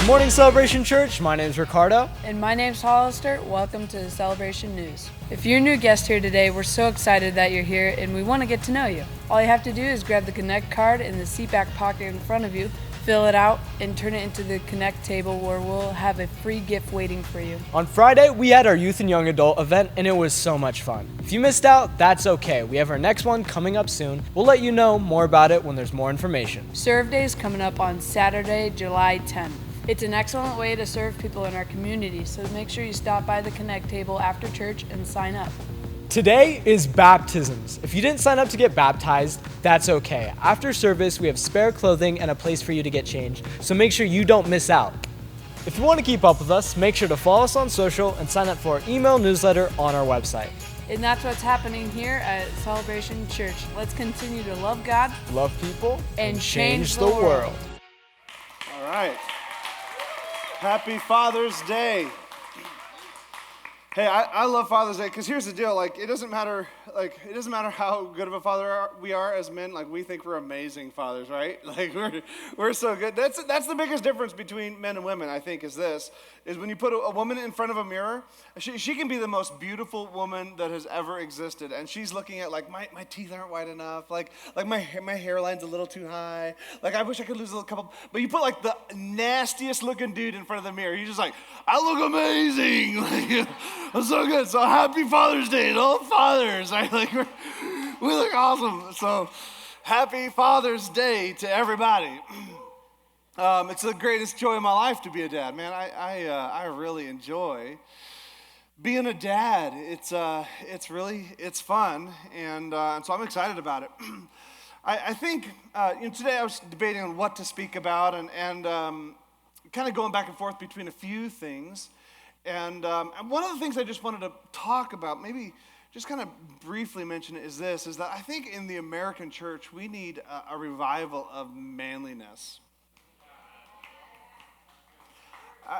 Good morning, Celebration Church. My name is Ricardo. And my name's Hollister. Welcome to the Celebration News. If you're a new guest here today, we're so excited that you're here and we want to get to know you. All you have to do is grab the Connect card in the seat back pocket in front of you, fill it out, and turn it into the Connect table where we'll have a free gift waiting for you. On Friday, we had our youth and young adult event and it was so much fun. If you missed out, that's okay. We have our next one coming up soon. We'll let you know more about it when there's more information. Serve Day is coming up on Saturday, July 10th. It's an excellent way to serve people in our community, so make sure you stop by the Connect table after church and sign up. Today is baptisms. If you didn't sign up to get baptized, that's okay. After service, we have spare clothing and a place for you to get changed, so make sure you don't miss out. If you want to keep up with us, make sure to follow us on social and sign up for our email newsletter on our website. And that's what's happening here at Celebration Church. Let's continue to love God, love people, and change the world. All right. Happy Father's Day. Hey, I love Father's Day because here's the deal. It doesn't matter how good of a father we are as men. We think we're amazing fathers, right? We're so good. That's the biggest difference between men and women, I think, is when you put a woman in front of a mirror, she can be the most beautiful woman that has ever existed, and she's looking at my teeth aren't white enough, my hairline's a little too high, I wish I could lose a little couple. But you put the nastiest looking dude in front of the mirror, you're just I look amazing. I'm so good. So happy Father's Day to all fathers. We look awesome. So happy Father's Day to everybody. It's the greatest joy of my life to be a dad, man. I really enjoy being a dad. It's fun, and so I'm excited about it. I think today I was debating on what to speak about, and kind of going back and forth between a few things. And one of the things I just wanted to talk about, maybe just kind of briefly mention it, is that I think in the American church, we need a revival of manliness.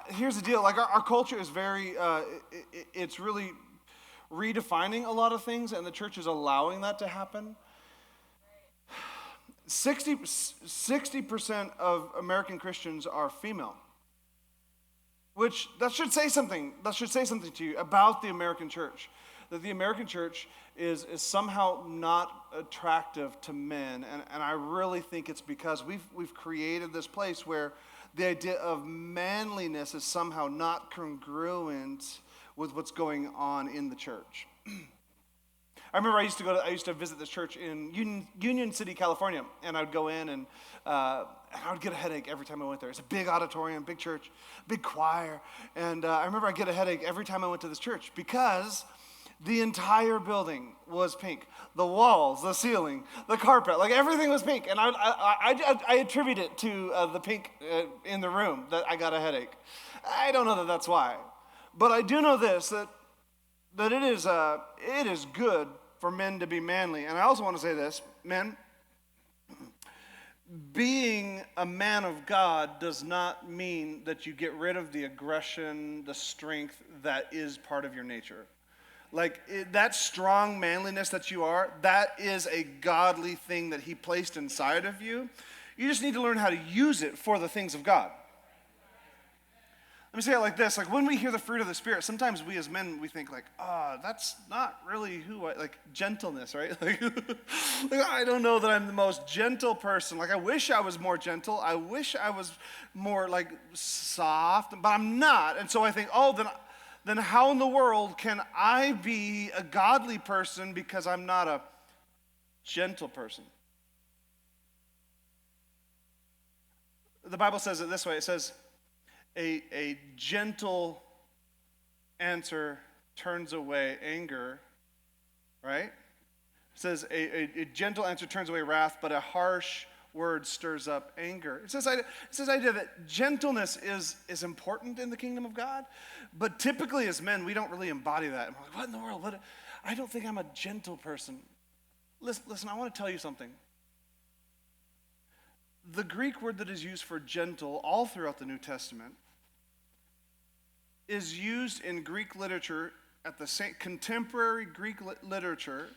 Here's the deal. Our culture is it's really redefining a lot of things, and the church is allowing that to happen. 60% of American Christians are female. Which, that should say something to you about the American church. That the American church is somehow not attractive to men. And I really think it's because we've created this place where the idea of manliness is somehow not congruent with what's going on in the church. I remember I used to visit this church in Union City, California, and I would go in and I would get a headache every time I went there. It's a big auditorium, big church, big choir, and I remember I'd get a headache every time I went to this church because the entire building was pink. The walls, the ceiling, the carpet, everything was pink, and I attribute it to the pink in the room that I got a headache. I don't know that that's why, but I do know this, that it is good for men to be manly. And I also want to say this, men, being a man of God does not mean that you get rid of the aggression, the strength that is part of your nature. That strong manliness that you are, that is a godly thing that he placed inside of you. You just need to learn how to use it for the things of God. Let me say it like this, when we hear the fruit of the Spirit, sometimes we as men, we think that's not really who gentleness, right? I don't know that I'm the most gentle person. I wish I was more gentle. I wish I was more soft, but I'm not. And so I think, then how in the world can I be a godly person because I'm not a gentle person? The Bible says it this way. It says, A gentle answer turns away anger, right? It says a gentle answer turns away wrath, but a harsh word stirs up anger. It's this idea that gentleness is important in the kingdom of God, but typically as men, we don't really embody that. And we're what in the world? I don't think I'm a gentle person. Listen, I want to tell you something. The Greek word that is used for gentle all throughout the New Testament is used in Greek literature, at the same contemporary Greek literature.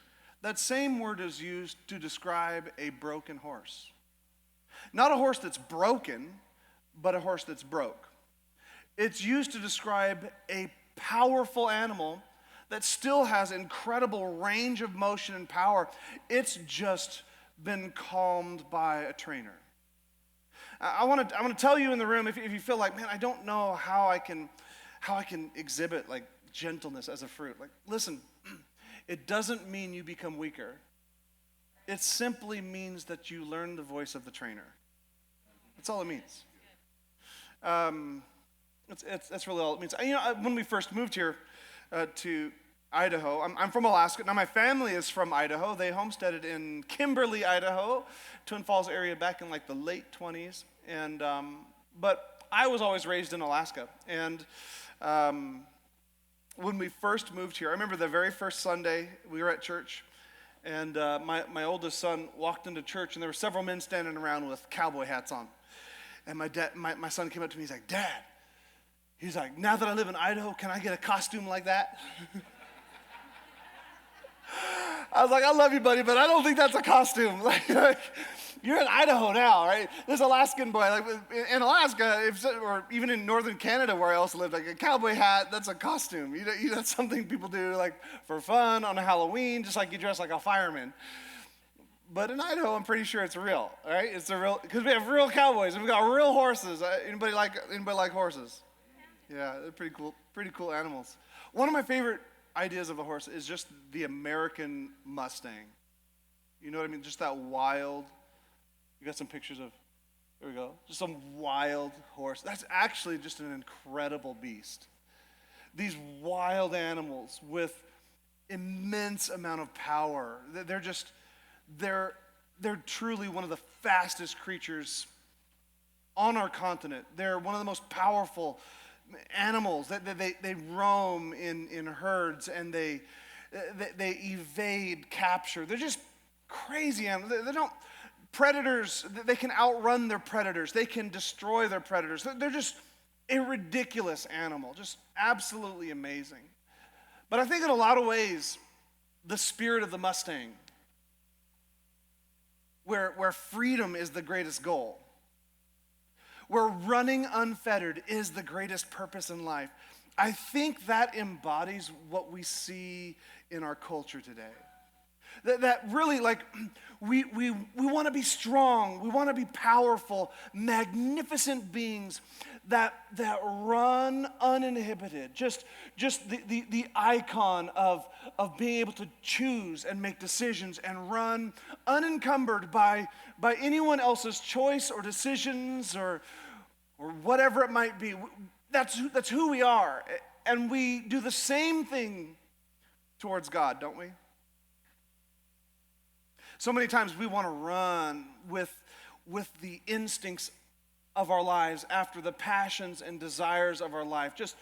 That same word is used to describe a broken horse. Not a horse that's broken, but a horse that's broke. It's used to describe a powerful animal that still has incredible range of motion and power. It's just been calmed by a trainer. I want to tell you in the room, if you feel like, man, I don't know how I can exhibit like gentleness as a fruit. Like, listen, it doesn't mean you become weaker. It simply means that you learn the voice of the trainer. That's all it means. That's really all it means. When we first moved here to Idaho, I'm from Alaska. Now, my family is from Idaho. They homesteaded in Kimberly, Idaho, Twin Falls area back in like the late 20s. But I was always raised in Alaska. And when we first moved here, I remember the very first Sunday we were at church. And my oldest son walked into church, and there were several men standing around with cowboy hats on. And my son came up to me, he's like, now that I live in Idaho, can I get a costume like that? I was like, I love you, buddy, but I don't think that's a costume. Like, you're in Idaho now, right? This Alaskan boy, like in Alaska, or even in northern Canada where I also lived, like a cowboy hat, that's a costume. That's something people do like for fun on a Halloween, just like you dress like a fireman. But in Idaho, I'm pretty sure it's real, right? It's a real, because we have real cowboys and we got real horses. Anybody like horses? Yeah, they're pretty cool animals. One of my favorite ideas of a horse is just the American Mustang. You know what I mean? Just that wild, you got some pictures of, there we go, just some wild horse. That's actually just an incredible beast. These wild animals with immense amount of power. They're truly one of the fastest creatures on our continent. They're one of the most powerful animals. They roam in herds, and they evade capture. They're just crazy animals. Predators, they can outrun their predators. They can destroy their predators. They're just a ridiculous animal, just absolutely amazing. But I think in a lot of ways, the spirit of the Mustang, where freedom is the greatest goal, where running unfettered is the greatest purpose in life, I think that embodies what we see in our culture today. That really, like, we want to be strong, we want to be powerful, magnificent beings that run uninhibited, just the icon of being able to choose and make decisions and run unencumbered by anyone else's choice or decisions or whatever it might be. That's who we are, and we do the same thing towards God, don't we? So many times we want to run with the instincts of our lives after the passions and desires of our life. Just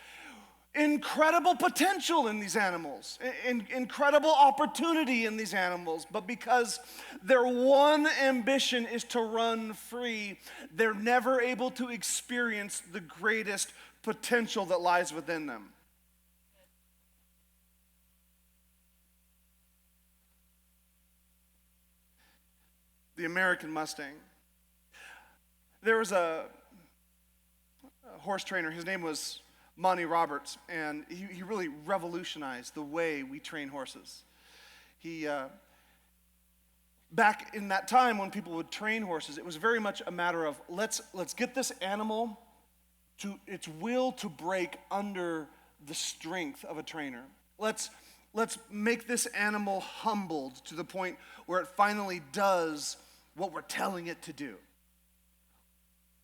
incredible potential in these animals, incredible opportunity in these animals. But because their one ambition is to run free, they're never able to experience the greatest potential that lies within them. The American Mustang. There was a horse trainer, his name was Monty Roberts, and he really revolutionized the way we train horses. He, back in that time when people would train horses, it was very much a matter of let's get this animal to its will to break under the strength of a trainer. Let's make this animal humbled to the point where it finally does what we're telling it to do.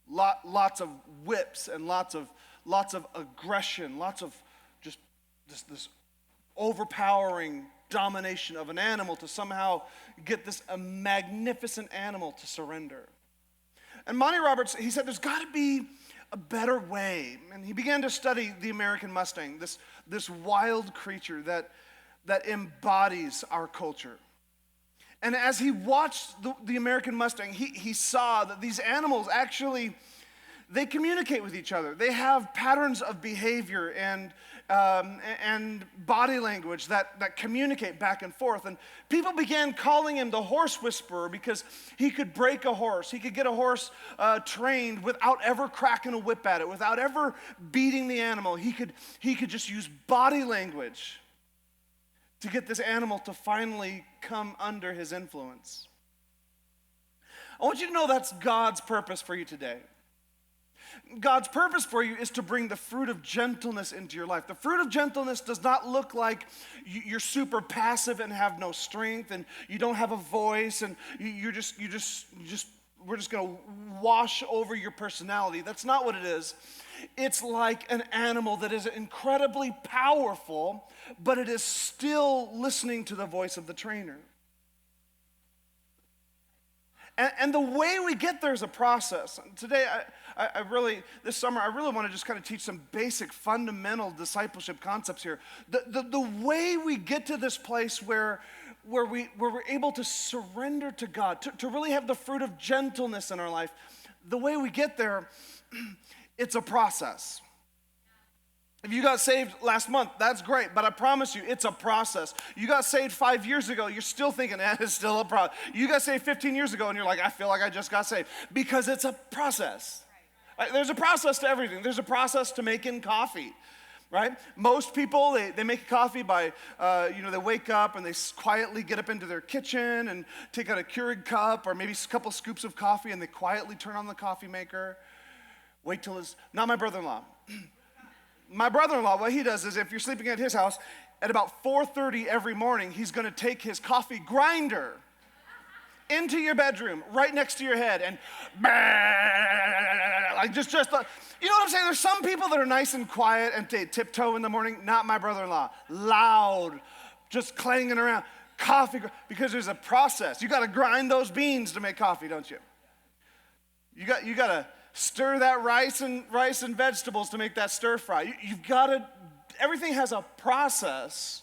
Lots of whips and lots of aggression, lots of just this overpowering domination of an animal to somehow get this a magnificent animal to surrender. And Monty Roberts, he said, there's got to be a better way. And he began to study the American Mustang, this wild creature that embodies our culture. And as he watched the American Mustang, he saw that these animals actually, they communicate with each other. They have patterns of behavior and and body language that communicate back and forth. And people began calling him the horse whisperer because he could break a horse. He could get a horse trained without ever cracking a whip at it, without ever beating the animal. He could just use body language to get this animal to finally come under his influence. I want you to know that's God's purpose for you today. God's purpose for you is to bring the fruit of gentleness into your life. The fruit of gentleness does not look like you're super passive and have no strength and you don't have a voice and we're just going to wash over your personality. That's not what it is. It's like an animal that is incredibly powerful, but it is still listening to the voice of the trainer. And the way we get there is a process. Today, this summer, I really want to just kind of teach some basic fundamental discipleship concepts here. The way we get to this place where we're able to surrender to God, to really have the fruit of gentleness in our life, the way we get there, it's a process. If you got saved last month, that's great, but I promise you, it's a process. You got saved 5 years ago, you're still thinking, it's still a process. You got saved 15 years ago, and you're like, I feel like I just got saved. Because it's a process. Right? There's a process to everything. There's a process to making coffee, right? Most people, they make coffee by, they wake up and they quietly get up into their kitchen and take out a Keurig cup or maybe a couple scoops of coffee, and they quietly turn on the coffee maker. Wait till it's, not my brother-in-law. My brother-in-law, what he does is if you're sleeping at his house, at about 4:30 every morning, he's going to take his coffee grinder into your bedroom, right next to your head, and like just you know what I'm saying? There's some people that are nice and quiet and they tiptoe in the morning. Not my brother-in-law. Loud, just clanging around. Coffee, because there's a process. You got to grind those beans to make coffee, don't you? You got to stir that rice and vegetables to make that stir fry. You've got to, everything has a process.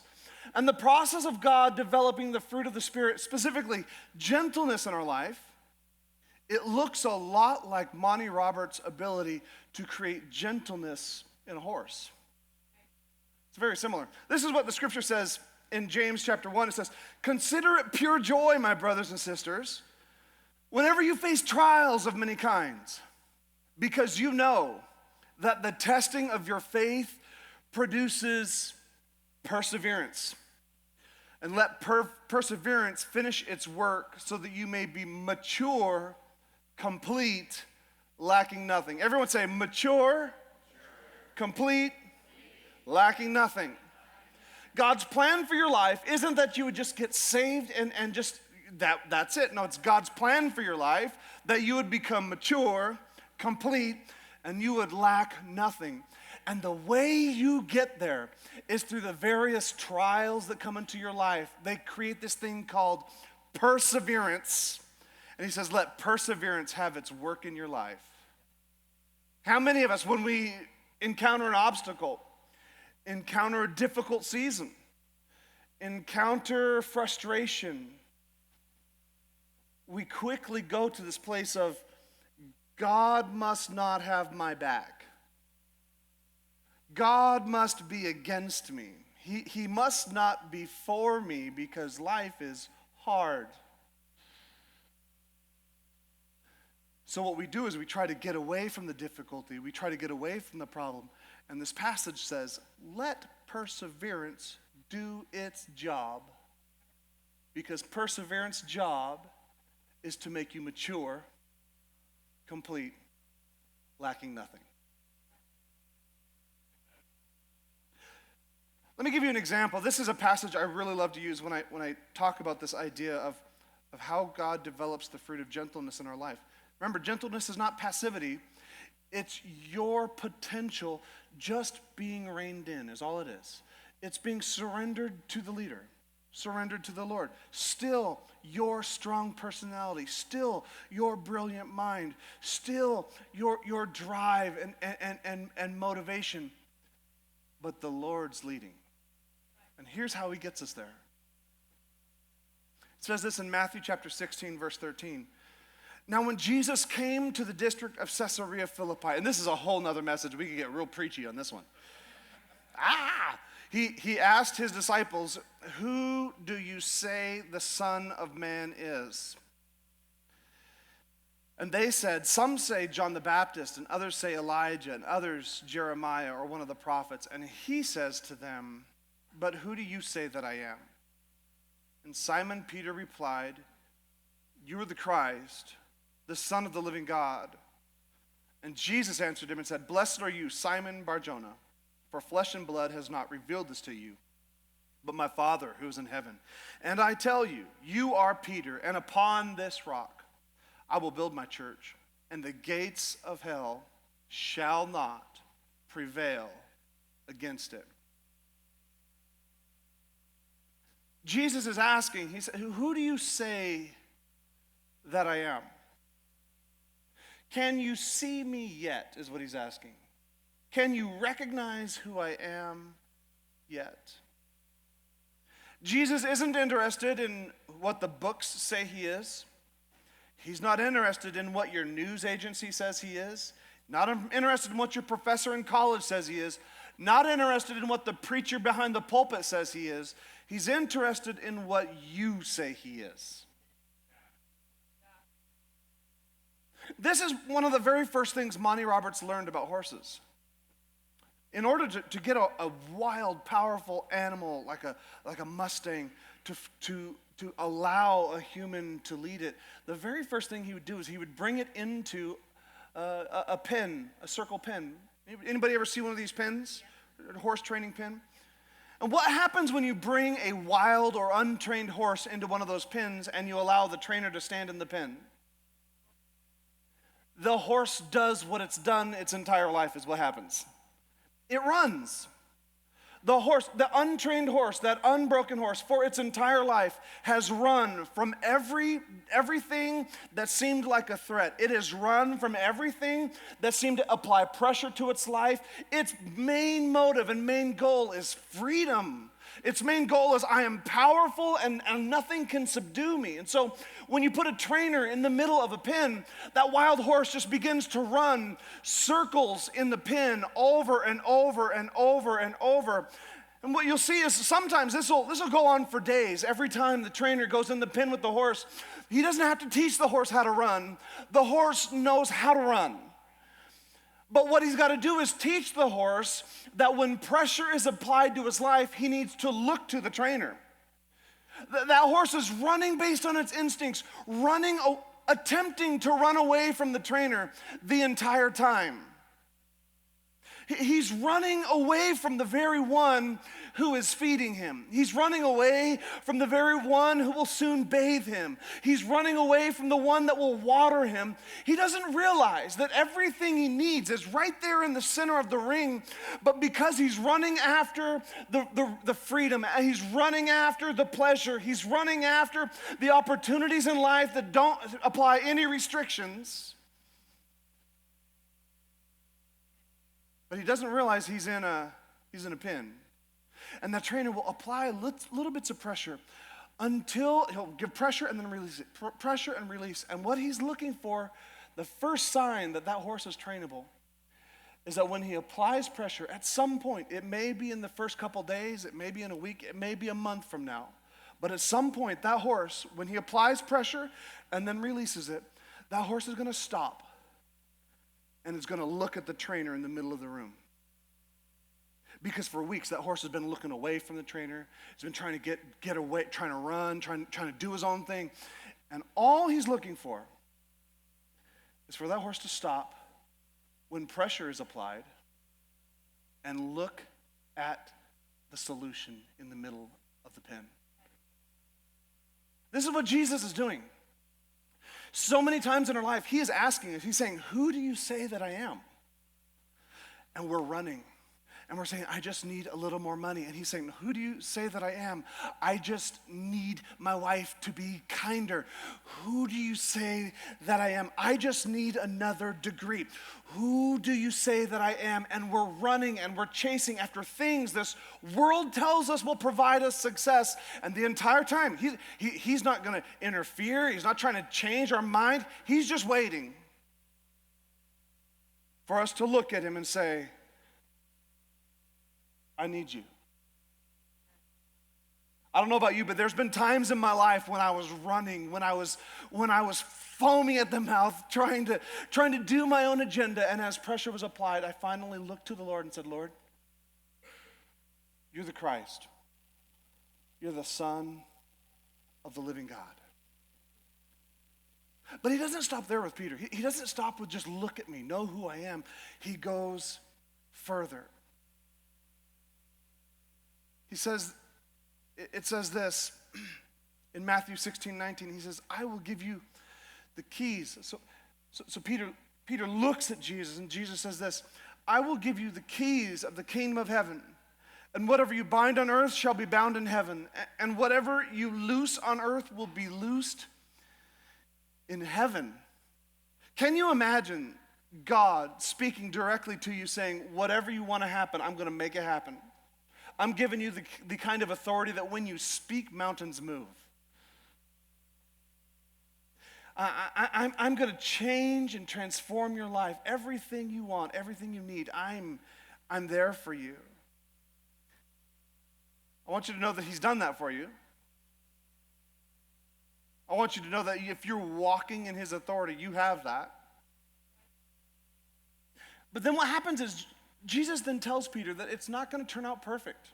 And the process of God developing the fruit of the Spirit, specifically gentleness in our life, it looks a lot like Monty Roberts' ability to create gentleness in a horse. It's very similar. This is what the scripture says in James chapter 1. It says, "Consider it pure joy, my brothers and sisters, whenever you face trials of many kinds, because you know that the testing of your faith produces perseverance. And let perseverance finish its work so that you may be mature, complete, lacking nothing." Everyone say mature, complete, lacking nothing. God's plan for your life isn't that you would just get saved and just that's it. No, it's God's plan for your life that you would become mature, complete, and you would lack nothing. And the way you get there is through the various trials that come into your life. They create this thing called perseverance. And he says, let perseverance have its work in your life. How many of us, when we encounter an obstacle, encounter a difficult season, encounter frustration, we quickly go to this place of, God must not have my back. God must be against me. He must not be for me because life is hard. So what we do is we try to get away from the difficulty. We try to get away from the problem. And this passage says, let perseverance do its job, because perseverance' job is to make you mature, complete, lacking nothing. Let me give you an example. This is a passage I really love to use when I talk about this idea of how God develops the fruit of gentleness in our life. Remember, gentleness is not passivity. It's your potential just being reined in is all it is. It's being surrendered to the leader, surrendered to the Lord. Still your strong personality, still your brilliant mind, still your drive and motivation, but the Lord's leading. And here's how he gets us there. It says this in Matthew chapter 16, verse 13. Now when Jesus came to the district of Caesarea Philippi, and this is a whole nother message, we could get real preachy on this one. He asked his disciples, "Who do you say the Son of Man is?" And they said, "Some say John the Baptist, and others say Elijah, and others Jeremiah or one of the prophets." And he says to them, "But who do you say that I am?" And Simon Peter replied, "You are the Christ, the Son of the living God." And Jesus answered him and said, "Blessed are you, Simon Bar-Jonah, for flesh and blood has not revealed this to you, but my Father who is in heaven. And I tell you, you are Peter, and upon this rock I will build my church, and the gates of hell shall not prevail against it." Jesus is asking, he said, "Who do you say that I am?" Can you see me yet, is what he's asking. Can you recognize who I am yet? Jesus isn't interested in what the books say he is. He's not interested in what your news agency says he is. Not interested in what your professor in college says he is. Not interested in what the preacher behind the pulpit says he is. He's interested in what you say he is. This is one of the very first things Monty Roberts learned about horses. In order to get a wild, powerful animal like a Mustang to allow a human to lead it, the very first thing he would do is he would bring it into a pen, a circle pen. Anybody ever see one of these pens? A horse training pen? And what happens when you bring a wild or untrained horse into one of those pens and you allow the trainer to stand in the pen? The horse does what it's done its entire life, is what happens. It runs. The horse, the untrained horse, that unbroken horse, for its entire life has run from everything that seemed like a threat. It has run from everything that seemed to apply pressure to its life. Its main motive and main goal is freedom. Its main goal is, I am powerful and nothing can subdue me. And so when you put a trainer in the middle of a pen, that wild horse just begins to run circles in the pen over and over and over and over. And what you'll see is sometimes this will go on for days. Every time the trainer goes in the pen with the horse, he doesn't have to teach the horse how to run. The horse knows how to run. But what he's got to do is teach the horse that when pressure is applied to his life, he needs to look to the trainer. That horse is running based on its instincts, attempting to run away from the trainer the entire time. He's running away from the very one who is feeding him. He's running away from the very one who will soon bathe him. He's running away from the one that will water him. He doesn't realize that everything he needs is right there in the center of the ring, but because he's running after the freedom, he's running after the pleasure, he's running after the opportunities in life that don't apply any restrictions, but he doesn't realize he's in a pen. And the trainer will apply little bits of pressure until he'll give pressure and then release it. Pressure and release. And what he's looking for, the first sign that horse is trainable, is that when he applies pressure, at some point, it may be in the first couple days, it may be in a week, it may be a month from now, but at some point, that horse, when he applies pressure and then releases it, that horse is going to stop. And is going to look at the trainer in the middle of the room. Because for weeks, that horse has been looking away from the trainer. He's been trying to get away, trying to run, trying to do his own thing. And all he's looking for is for that horse to stop when pressure is applied and look at the solution in the middle of the pen. This is what Jesus is doing. So many times in our life, he is asking us, he's saying, "Who do you say that I am?" And we're running. And we're saying, "I just need a little more money." And he's saying, "Who do you say that I am? I just need my wife to be kinder." "Who do you say that I am? I just need another degree." "Who do you say that I am?" And we're running and we're chasing after things this world tells us will provide us success. And the entire time, he's not going to interfere. He's not trying to change our mind. He's just waiting for us to look at him and say, I need you. I don't know about you, but there's been times in my life when I was running, when I was foaming at the mouth, trying to do my own agenda, and as pressure was applied, I finally looked to the Lord and said, Lord, you're the Christ. You're the Son of the living God. But he doesn't stop there with Peter. He doesn't stop with just look at me, know who I am. He goes further. He says, it says this in Matthew 16:19. He says, I will give you the keys. So Peter looks at Jesus, and Jesus says this, I will give you the keys of the kingdom of heaven. And whatever you bind on earth shall be bound in heaven. And whatever you loose on earth will be loosed in heaven. Can you imagine God speaking directly to you saying, whatever you want to happen, I'm going to make it happen. I'm giving you the kind of authority that when you speak, mountains move. I'm going to change and transform your life. Everything you want, everything you need, I'm there for you. I want you to know that he's done that for you. I want you to know that if you're walking in his authority, you have that. But then what happens is Jesus then tells Peter that it's not going to turn out perfect.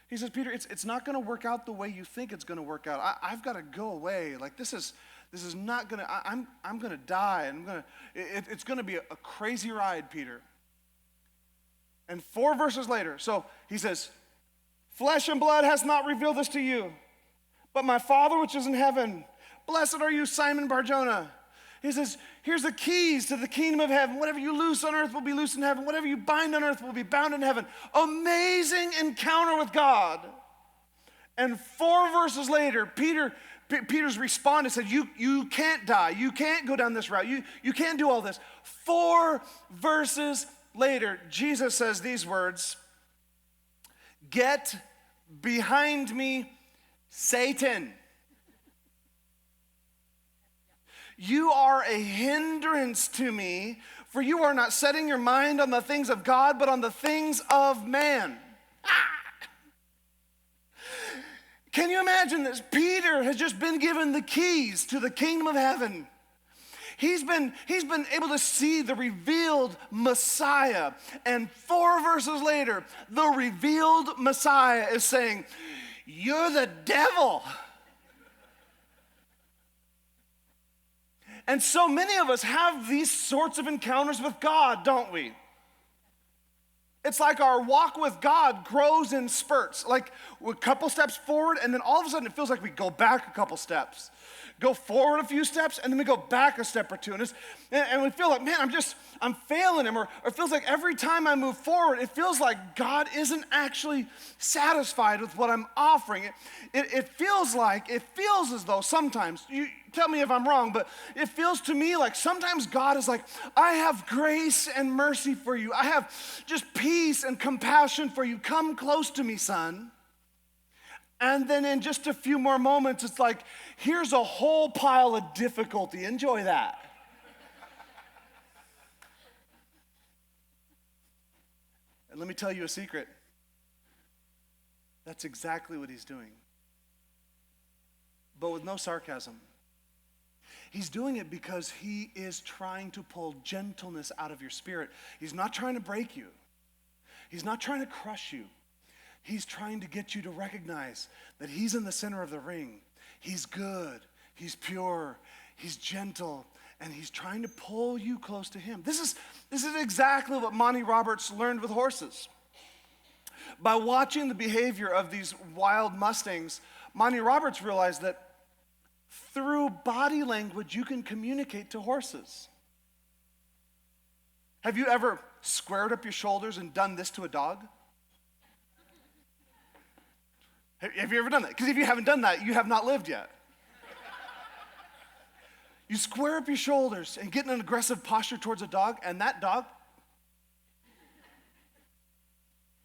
He says, Peter, it's not going to work out the way you think it's going to work out. I've got to go away. Like this is not going to, I'm going to die. And it's going to be a crazy ride, Peter. And 4 verses later, so he says, flesh and blood has not revealed this to you, but my Father which is in heaven. Blessed are you, Simon Bar-Jonah. He says, here's the keys to the kingdom of heaven. Whatever you loose on earth will be loose in heaven. Whatever you bind on earth will be bound in heaven. Amazing encounter with God. And 4 verses later, Peter's responded and said, you can't die. You can't go down this route. You can't do all this. 4 verses later, Jesus says these words, get behind me, Satan. You are a hindrance to me, for you are not setting your mind on the things of God, but on the things of man. Can you imagine this? Peter has just been given the keys to the kingdom of heaven. He's been able to see the revealed Messiah. And 4 verses later, the revealed Messiah is saying, you're the devil. And so many of us have these sorts of encounters with God, don't we? It's like our walk with God grows in spurts, like a couple steps forward, and then all of a sudden it feels like we go back a couple steps. Go forward a few steps, and then we go back a step or two. And we feel like, man, I'm failing him. Or it feels like every time I move forward, it feels like God isn't actually satisfied with what I'm offering. It feels as though sometimes, you tell me if I'm wrong, but it feels to me like sometimes God is like, I have grace and mercy for you. I have just peace and compassion for you. Come close to me, son. And then in just a few more moments, it's like, here's a whole pile of difficulty. Enjoy that. And let me tell you a secret. That's exactly what he's doing. But with no sarcasm. He's doing it because he is trying to pull gentleness out of your spirit. He's not trying to break you. He's not trying to crush you. He's trying to get you to recognize that he's in the center of the ring. He's good, he's pure, he's gentle, and he's trying to pull you close to him. This is exactly what Monty Roberts learned with horses. By watching the behavior of these wild Mustangs, Monty Roberts realized that through body language, you can communicate to horses. Have you ever squared up your shoulders and done this to a dog? Have you ever done that? Because if you haven't done that, you have not lived yet. You square up your shoulders and get in an aggressive posture towards a dog, and that dog,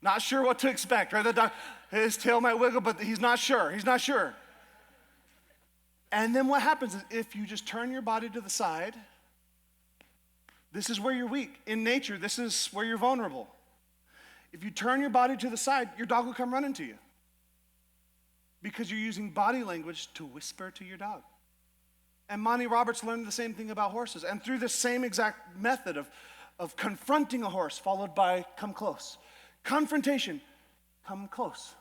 not sure what to expect, right? That dog, his tail might wiggle, but he's not sure. He's not sure. And then what happens is if you just turn your body to the side, this is where you're weak. In nature, this is where you're vulnerable. If you turn your body to the side, your dog will come running to you because you're using body language to whisper to your dog. And Monty Roberts learned the same thing about horses. And through the same exact method of confronting a horse, followed by come close. Confrontation, come close.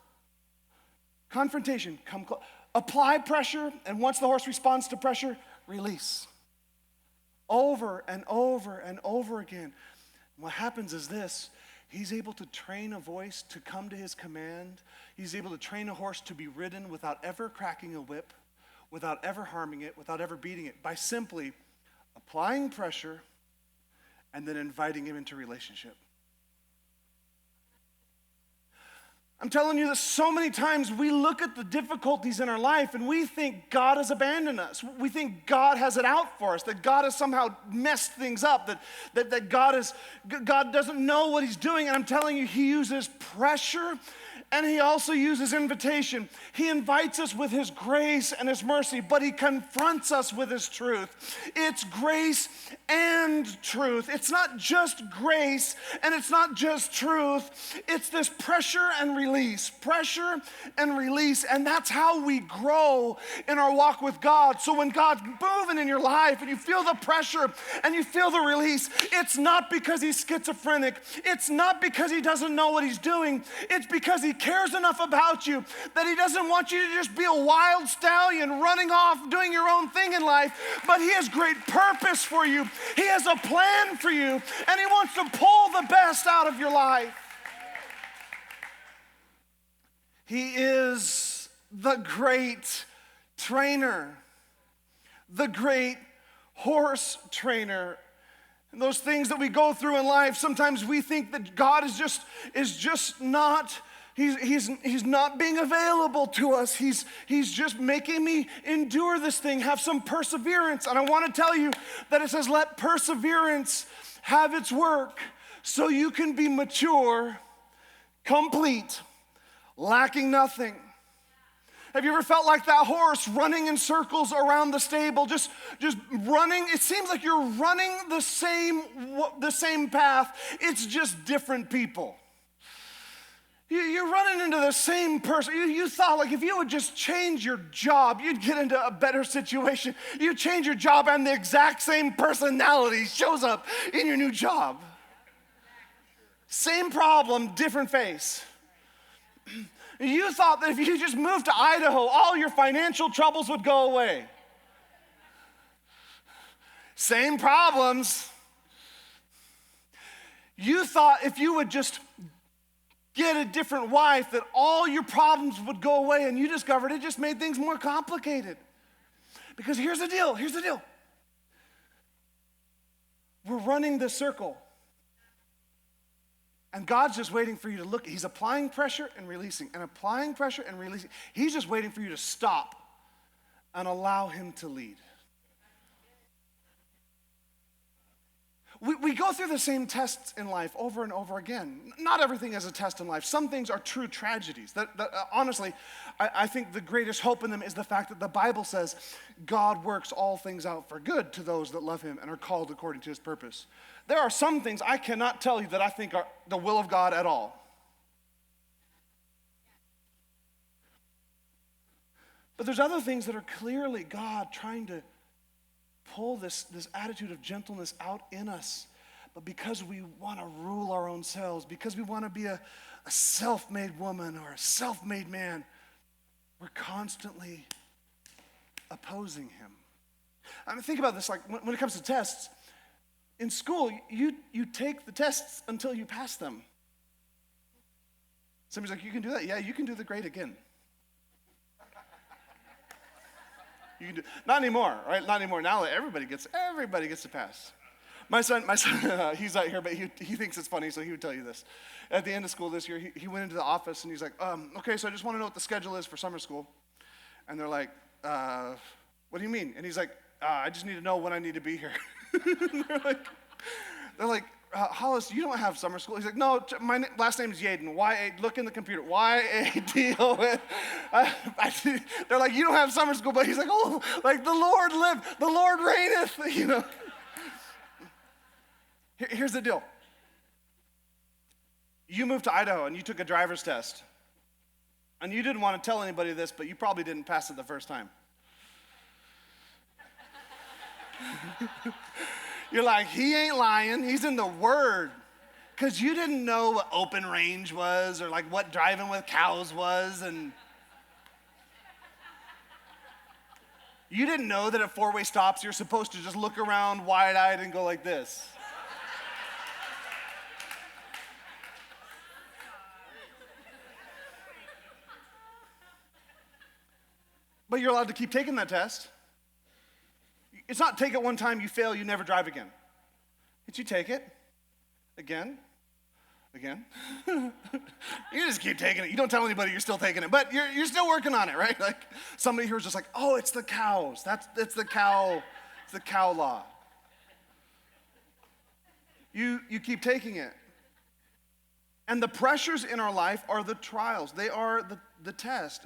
Confrontation, come close. Apply pressure, and once the horse responds to pressure, release. Over and over and over again. What happens is this: he's able to train a voice to come to his command. He's able to train a horse to be ridden without ever cracking a whip, without ever harming it, without ever beating it, by simply applying pressure and then inviting him into relationship. I'm telling you that so many times we look at the difficulties in our life and we think God has abandoned us. We think God has it out for us, that God has somehow messed things up, that God doesn't know what he's doing. And I'm telling you, he uses pressure and he also uses invitation. He invites us with his grace and his mercy, but he confronts us with his truth. It's grace and truth. It's not just grace and it's not just truth. It's this pressure and release, and that's how we grow in our walk with God. So when God's moving in your life and you feel the pressure and you feel the release, it's not because he's schizophrenic. It's not because he doesn't know what he's doing. It's because he cares enough about you that he doesn't want you to just be a wild stallion running off doing your own thing in life, but he has great purpose for you. He has a plan for you, and he wants to pull the best out of your life. He is the great trainer, the great horse trainer. And those things that we go through in life, sometimes we think that God is just not, he's not being available to us. He's just making me endure this thing, have some perseverance. And I want to tell you that it says, let perseverance have its work so you can be mature, complete, lacking nothing. Have you ever felt like that horse running in circles around the stable, just running? It seems like you're running the same path. It's just different people. You're running into the same person. You thought, like, if you would just change your job, you'd get into a better situation. You change your job and the exact same personality shows up in your new job. Same problem, different face. You thought that if you just moved to Idaho, all your financial troubles would go away. Same problems. You thought if you would just get a different wife that all your problems would go away, and you discovered it just made things more complicated. Because here's the deal. We're running the circle. And God's just waiting for you to look. He's applying pressure and releasing, and applying pressure and releasing. He's just waiting for you to stop and allow him to lead. We go through the same tests in life over and over again. Not everything is a test in life. Some things are true tragedies. Honestly, I think the greatest hope in them is the fact that the Bible says God works all things out for good to those that love him and are called according to his purpose. There are some things I cannot tell you that I think are the will of God at all. But there's other things that are clearly God trying to pull this attitude of gentleness out in us. But because we want to rule our own selves, because we want to be a self-made woman or a self-made man, we're constantly opposing him. I mean, think about this, like when it comes to tests. In school, you take the tests until you pass them. Somebody's like, you can do that? Yeah, you can do the grade again. You can do, not anymore, right? Not anymore. Now everybody gets to pass. My son, he's not here, but he thinks it's funny, so he would tell you this. At the end of school this year, he went into the office and he's like, okay, so I just want to know what the schedule is for summer school. And they're like, what do you mean? And he's like, I just need to know when I need to be here. they're like, Hollis, you don't have summer school. He's like, no, my last name is Yaden. Y-A, look in the computer. Y-A-D-O-N. They're like, you don't have summer school, but he's like, oh, like the Lord liveth, the Lord reigneth, you know. Here's the deal. You moved to Idaho and you took a driver's test. And you didn't want to tell anybody this, but you probably didn't pass it the first time. You're like, he ain't lying, he's in the Word. Because you didn't know what open range was or like what driving with cows was, and you didn't know that at four-way stops you're supposed to just look around wide-eyed and go like this. But you're allowed to keep taking that test. It's not take it one time, you fail, you never drive again. It's you take it again. You just keep taking it. You don't tell anybody you're still taking it, but you're still working on it, right? Like somebody here is just like, oh, it's the cows. It's the cow law. You keep taking it. And the pressures in our life are the trials. They are the test.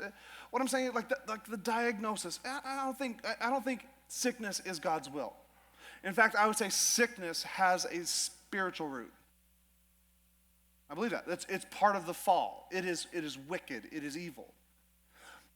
What I'm saying is like the diagnosis. I don't think sickness is God's will. In fact, I would say sickness has a spiritual root. I believe that. It's part of the fall. It is wicked. It is evil.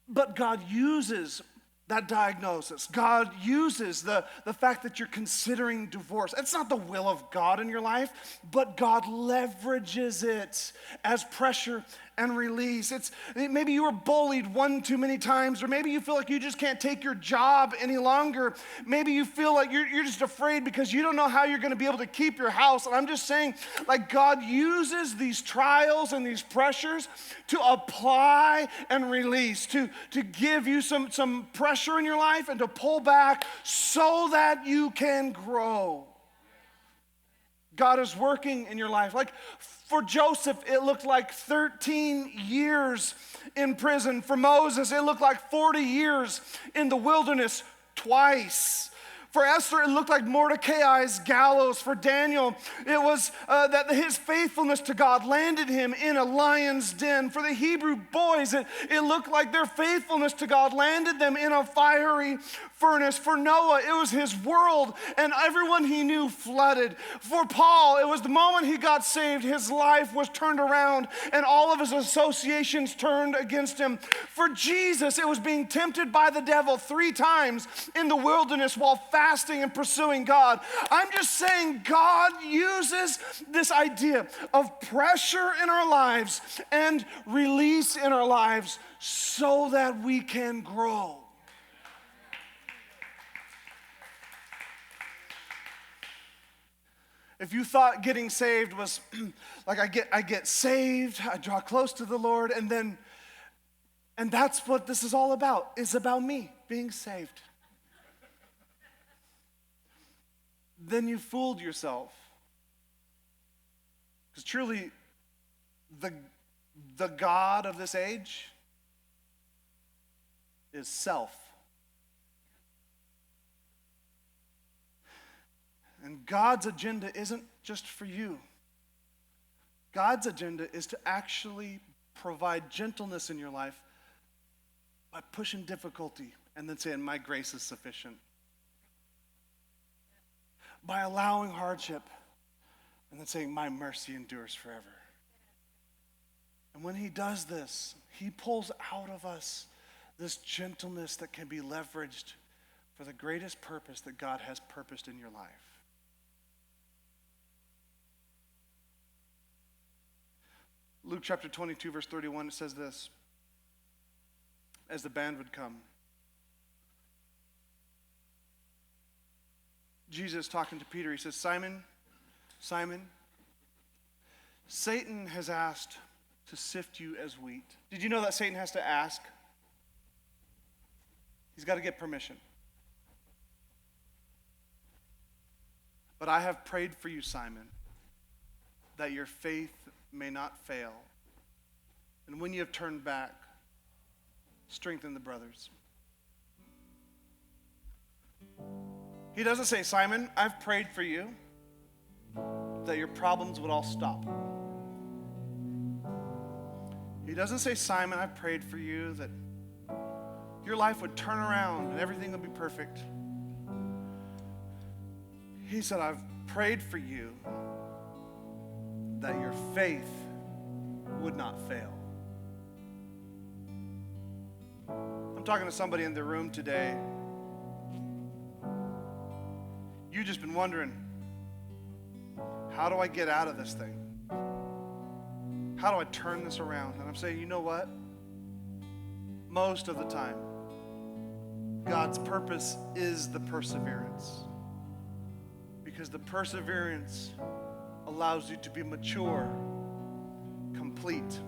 But God uses that diagnosis. God uses the fact that you're considering divorce. It's not the will of God in your life, but God leverages it as pressure and release. Maybe you were bullied one too many times, or maybe you feel like you just can't take your job any longer. Maybe you feel like you're just afraid because you don't know how you're going to be able to keep your house. And I'm just saying, like, God uses these trials and these pressures to apply and release, to give you some pressure in your life and to pull back so that you can grow. God is working in your life. Like for Joseph, it looked like 13 years in prison. For Moses, it looked like 40 years in the wilderness twice. For Esther, it looked like Mordecai's gallows. For Daniel, it was that his faithfulness to God landed him in a lion's den. For the Hebrew boys, it looked like their faithfulness to God landed them in a fiery furnace. For Noah, it was his world and everyone he knew flooded. For Paul, it was the moment he got saved, his life was turned around and all of his associations turned against him. For Jesus, it was being tempted by the devil 3 times in the wilderness while fasting and pursuing God. I'm just saying God uses this idea of pressure in our lives and release in our lives so that we can grow. If you thought getting saved was like I get saved, I draw close to the Lord, and that's what this is all about. It's about me being saved. Then you fooled yourself. Because truly, the God of this age is self. And God's agenda isn't just for you. God's agenda is to actually provide gentleness in your life by pushing difficulty and then saying, my grace is sufficient. By allowing hardship and then saying, my mercy endures forever. And when he does this, he pulls out of us this gentleness that can be leveraged for the greatest purpose that God has purposed in your life. Luke chapter 22, verse 31, it says this, as the band would come. Jesus talking to Peter, he says, Simon, Simon, Satan has asked to sift you as wheat. Did you know that Satan has to ask? He's got to get permission. But I have prayed for you, Simon, that your faith may not fail. And when you have turned back, strengthen the brothers. He doesn't say, Simon, I've prayed for you that your problems would all stop. He doesn't say, Simon, I've prayed for you that your life would turn around and everything would be perfect. He said, I've prayed for you that your faith would not fail. I'm talking to somebody in the room today. You've just been wondering, how do I get out of this thing? How do I turn this around? And I'm saying, you know what? Most of the time, God's purpose is the perseverance. Because the perseverance allows you to be mature, complete,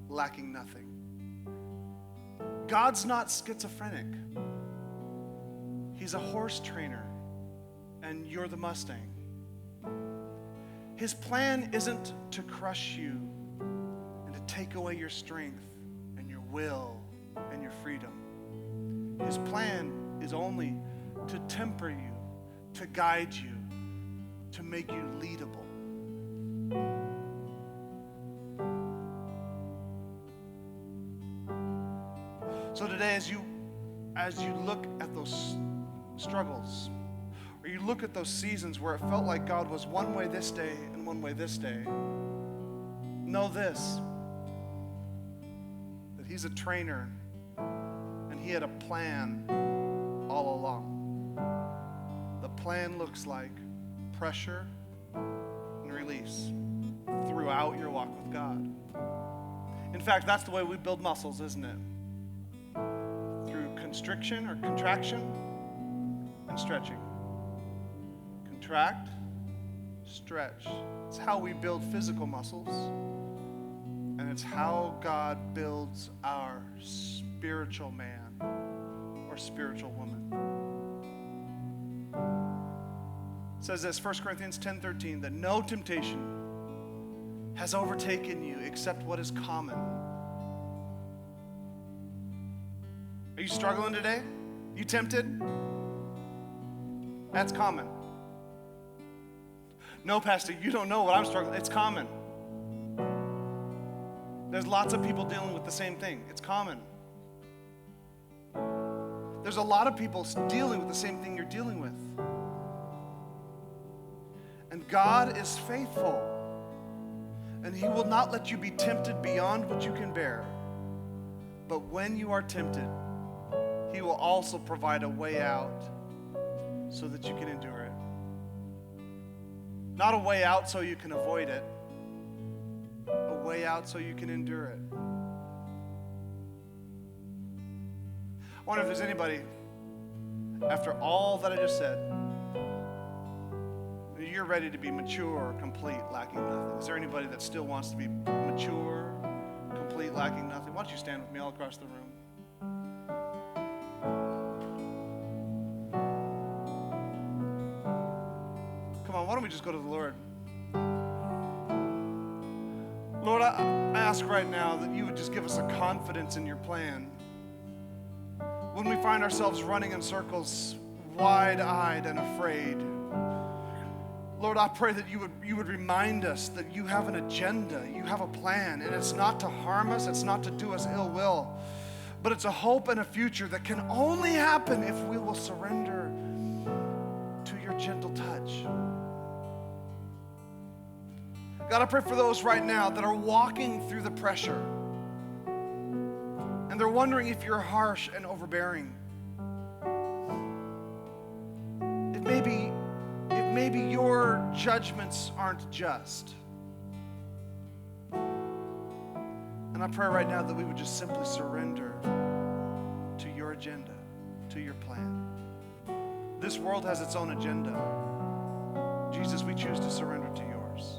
lacking nothing. God's not schizophrenic. He's a horse trainer, and you're the Mustang. His plan isn't to crush you and to take away your strength and your will and your freedom. His plan is only to temper you, to guide you, to make you leadable. So today, as you look at those struggles, or you look at those seasons where it felt like God was one way this day and one way this day, know this, that He's a trainer and He had a plan all along. The plan looks like pressure and release throughout your walk with God. In fact, that's the way we build muscles, isn't it? Through constriction or contraction and stretching. Contract, stretch. It's how we build physical muscles, and it's how God builds our spiritual man or spiritual woman. It says this, 1 Corinthians 10:13, that no temptation has overtaken you except what is common. Are you struggling today? You tempted? That's common. No, Pastor, you don't know what I'm struggling. It's common. There's lots of people dealing with the same thing. It's common. There's a lot of people dealing with the same thing you're dealing with. And God is faithful. And He will not let you be tempted beyond what you can bear. But when you are tempted, He will also provide a way out so that you can endure it. Not a way out so you can avoid it, a way out so you can endure it. I wonder if there's anybody, after all that I just said, you're ready to be mature, complete, lacking nothing. Is there anybody that still wants to be mature, complete, lacking nothing? Why don't you stand with me all across the room? Come on, why don't we just go to the Lord? Lord, I ask right now that you would just give us a confidence in your plan. When we find ourselves running in circles, wide-eyed and afraid, Lord, I pray that you would remind us that you have an agenda, you have a plan, and it's not to harm us, it's not to do us ill will, but it's a hope and a future that can only happen if we will surrender to your gentle touch. God, I pray for those right now that are walking through the pressure and they're wondering if you're harsh and overbearing. If maybe your judgments aren't just. And I pray right now that we would just simply surrender to your agenda, to your plan. This world has its own agenda. Jesus, we choose to surrender to yours.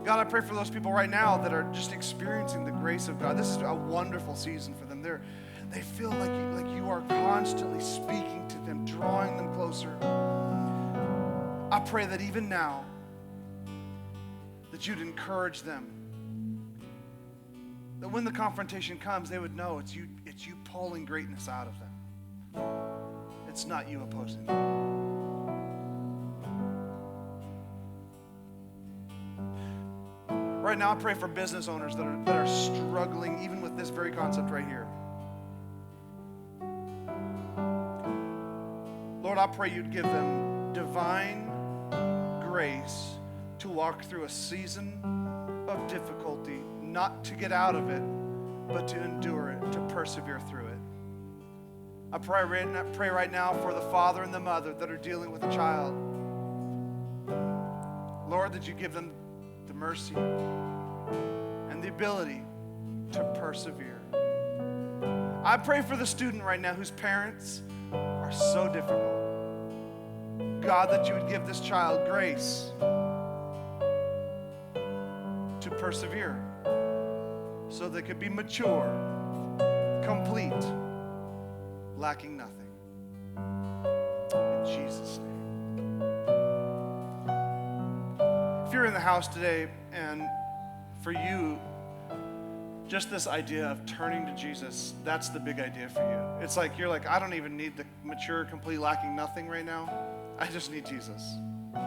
God, I pray for those people right now that are just experiencing the grace of God. This is a wonderful season for them. They feel like you are constantly speaking to them, drawing them closer. I pray that even now, that you'd encourage them. That when the confrontation comes, they would know it's you pulling greatness out of them. It's not you opposing them. Right now, I pray for business owners that are struggling even with this very concept right here. Lord, I pray you'd give them divine grace to walk through a season of difficulty, not to get out of it, but to endure it, to persevere through it. I pray right now for the father and the mother that are dealing with a child. Lord, that you give them the mercy and the ability to persevere. I pray for the student right now whose parents are so difficult. God, that you would give this child grace to persevere so they could be mature, complete, lacking nothing. In Jesus' name. If you're in the house today and for you, just this idea of turning to Jesus, that's the big idea for you. It's like you're like, I don't even need the mature, complete, lacking nothing right now. I just need Jesus. And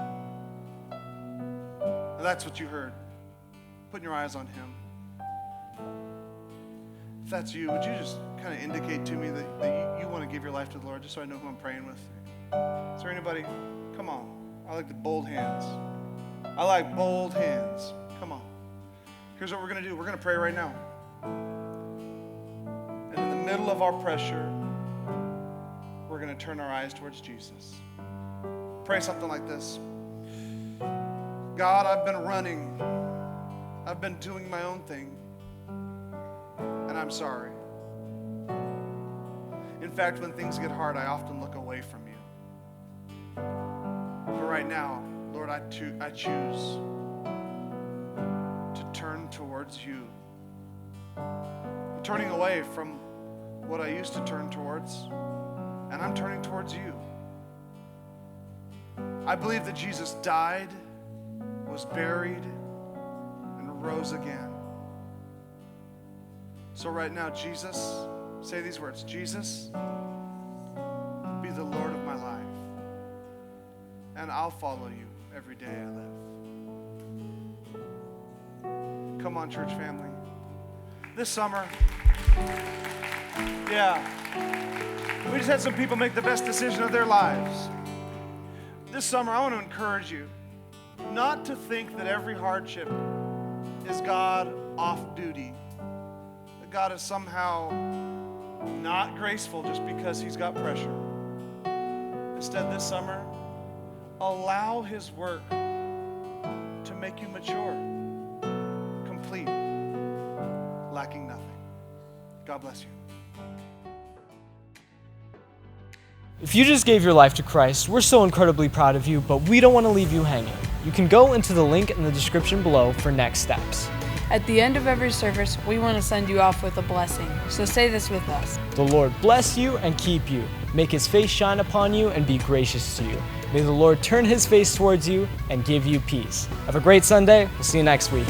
that's what you heard. Putting your eyes on him. If that's you, would you just kind of indicate to me that you want to give your life to the Lord, just so I know who I'm praying with? Is there anybody? Come on. I like the bold hands. I like bold hands. Come on. Here's what we're going to do. We're going to pray right now. And in the middle of our pressure, we're going to turn our eyes towards Jesus. Pray something like this. God, I've been running. I've been doing my own thing. And I'm sorry. In fact, when things get hard, I often look away from you. But right now, Lord, I choose to turn towards you. I'm turning away from what I used to turn towards, and I'm turning towards you. I believe that Jesus died, was buried, and rose again. So right now, Jesus, say these words, Jesus, be the Lord of my life, and I'll follow you every day I live. Come on, church family. This summer, we just had some people make the best decision of their lives. This summer, I want to encourage you not to think that every hardship is God off duty. That God is somehow not graceful just because he's got pressure. Instead, this summer, allow his work to make you mature, complete, lacking nothing. God bless you. If you just gave your life to Christ, we're so incredibly proud of you, but we don't want to leave you hanging. You can go into the link in the description below for next steps. At the end of every service, we want to send you off with a blessing. So say this with us. The Lord bless you and keep you. Make his face shine upon you and be gracious to you. May the Lord turn his face towards you and give you peace. Have a great Sunday. We'll see you next week.